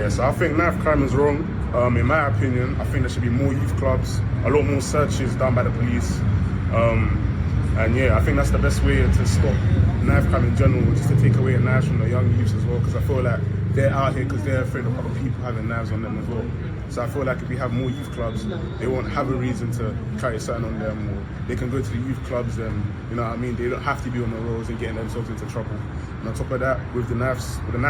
Yeah, so I think knife crime is wrong. In my opinion, I think there should be more youth clubs, a lot more searches done by the police. And yeah, I think that's the best way to stop knife crime in general, just to take away knives from the young youths as well, because I feel like they're out here because they're afraid of other people having knives on them as well. So I feel like if we have more youth clubs, they won't have a reason to carry something on them, or they can go to the youth clubs and, you know what I mean, they don't have to be on the roads and getting themselves into trouble. And on top of that, with the knife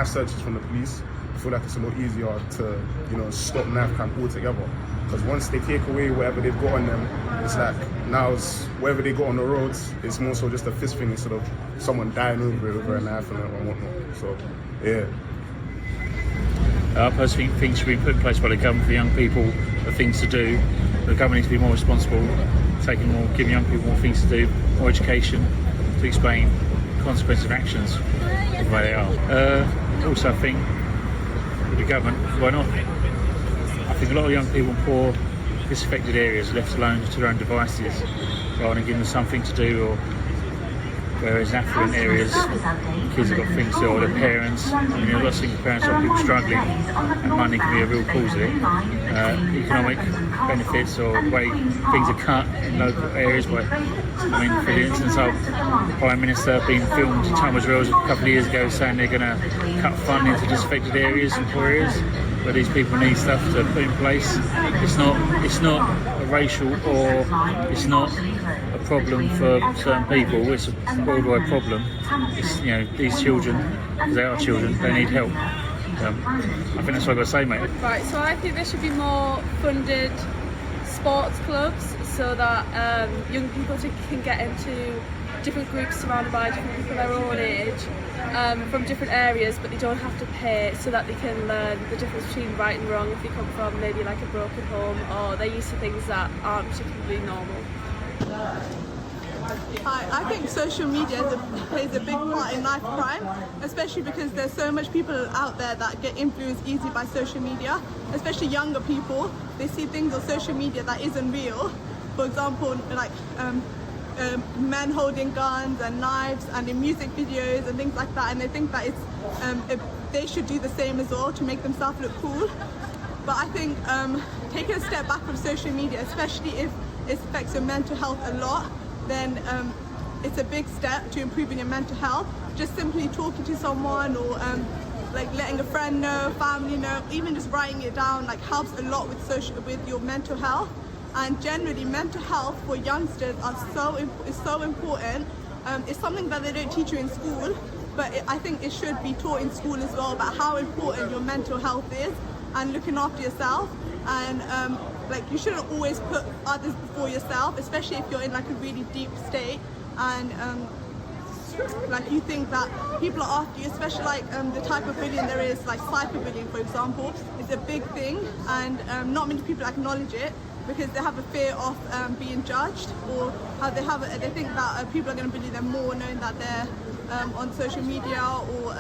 searches from the police, I feel like it's a lot easier to, you know, stop knife crime altogether. Because once they take away whatever they've got on them, it's like now it's whatever they got on the roads, it's more so just a fist thing instead of someone dying over a knife and whatnot. So, yeah. I personally think should be put in place by the government for young people, the things to do. The government needs to be more responsible, giving young people more things to do, more education to explain consequences of actions of where they are. Also, I think with the government, why not? I think a lot of young people in poor, disaffected areas are left alone to their own devices rather than giving them something to do, or whereas in affluent areas, kids have got things to do, or their parents. I mean, a lot of single parents are people struggling, and money can be a real cause of it. Economic benefits or the way things are cut in local areas. For instance, the Prime Minister being filmed in Tunbridge Wells a couple of years ago saying they're going to cut funding to disaffected areas and poor areas where these people need stuff to put in place. It's not a racial, or it's not a problem for certain people. It's a worldwide problem. It's, you know, these children, because they are children, they need help. I think that's what I've got to say, mate. Right, so I think there should be more funded sports clubs so that young people can get into different groups surrounded by different people their own age from different areas, but they don't have to pay, so that they can learn the difference between right and wrong if they come from maybe like a broken home, or they're used to things that aren't particularly normal. I think social media plays a big part in knife crime, especially because there's so much people out there that get influenced easily by social media, especially younger people. They see things on social media that isn't real. For example, like men holding guns and knives and in music videos and things like that, and they think that it's they should do the same as well to make themselves look cool. But I think taking a step back from social media, especially if it affects your mental health a lot, then it's a big step to improving your mental health. Just simply talking to someone, or like letting a friend know, family know, even just writing it down, like helps a lot with your mental health. And generally, mental health for youngsters is so important. It's something that they don't teach you in school, but I think it should be taught in school as well, about how important your mental health is and looking after yourself. And like, you shouldn't always put others before yourself, especially if you're in like a really deep state and like you think that people are after you, especially like the type of bullying there is, like cyberbullying for example, is a big thing, and not many people acknowledge it because they have a fear of being judged, or they think that people are going to bully them more knowing that they're on social media, or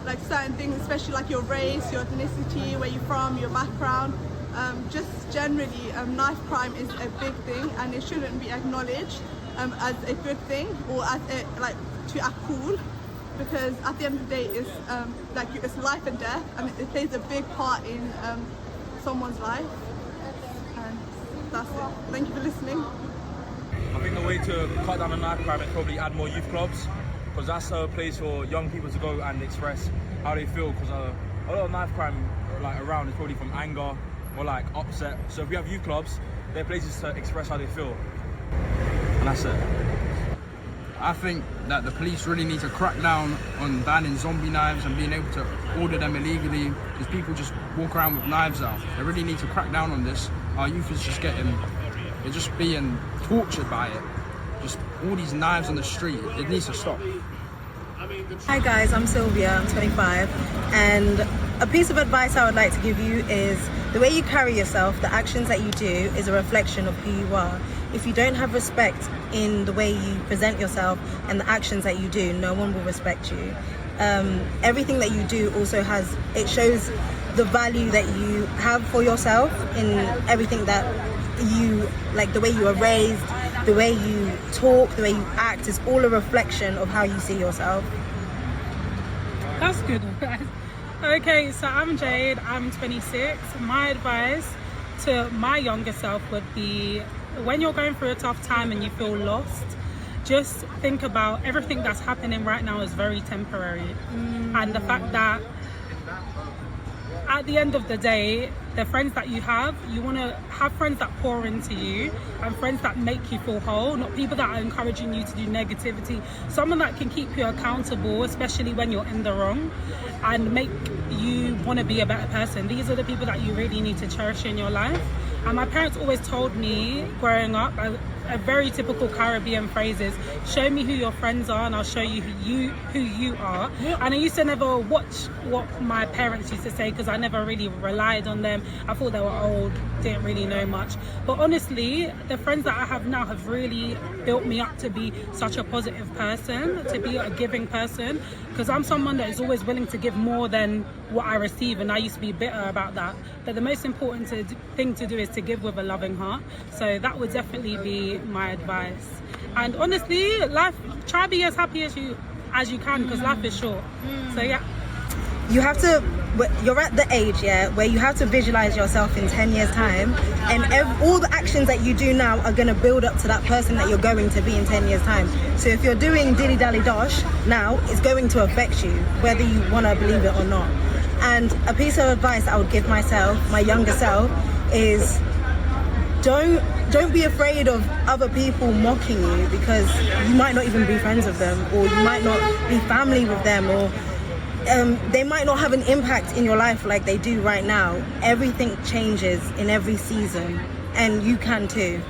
like certain things, especially like your race, your ethnicity, where you're from, your background. Just generally, knife crime is a big thing, and it shouldn't be acknowledged as a good thing, or as to act cool, because at the end of the day, it's life and death, and it plays a big part in someone's life. And that's it. Thank you for listening. I think the way to cut down on knife crime is probably add more youth clubs, because that's a place for young people to go and express how they feel. Because a lot of knife crime like around is probably from anger or like upset. So if we have youth clubs, they're places to express how they feel, and that's it. I think that the police really need to crack down on banning zombie knives and being able to order them illegally, because people just walk around with knives out. They really need to crack down on this. Our youth is just they're just being tortured by it. Just all these knives on the street, it needs to stop. Hi guys, I'm Sylvia, I'm 25, and a piece of advice I would like to give you is the way you carry yourself, the actions that you do is a reflection of who you are. If you don't have respect in the way you present yourself and the actions that you do, no one will respect you. Everything that you do also shows the value that you have for yourself in everything that you, like the way you are raised, the way you talk, the way you act is all a reflection of how you see yourself. That's good. Okay, so I'm Jade, I'm 26. My advice to my younger self would be, when you're going through a tough time and you feel lost, just think about everything that's happening right now is very temporary. And the fact that at the end of the day, the friends that you want to have friends that pour into you and friends that make you feel whole, not people that are encouraging you to do negativity. Someone that can keep you accountable, especially when you're in the wrong, and make you want to be a better person. These are the people that you really need to cherish in your life. And my parents always told me growing up, a very typical Caribbean phrase is, show me who your friends are and I'll show you who you are. And I used to never watch what my parents used to say because I never really relied on them. I thought they were old, didn't really know much. But honestly, the friends that I have now have really built me up to be such a positive person, to be a giving person, because I'm someone that is always willing to give more than what I receive, and I used to be bitter about that. But the most important thing to do is to give with a loving heart. So that would definitely be my advice. And honestly, life, try to be as happy as you can, because life is short. So yeah. You have to, you're at the age, where you have to visualize yourself in 10 years time, and all the actions that you do now are going to build up to that person that you're going to be in 10 years time. So if you're doing dilly dally dosh now, it's going to affect you, whether you want to believe it or not. And a piece of advice I would give myself, my younger self, is don't be afraid of other people mocking you, because you might not even be friends with them, or you might not be family with them, or they might not have an impact in your life like they do right now. Everything changes in every season, and you can too.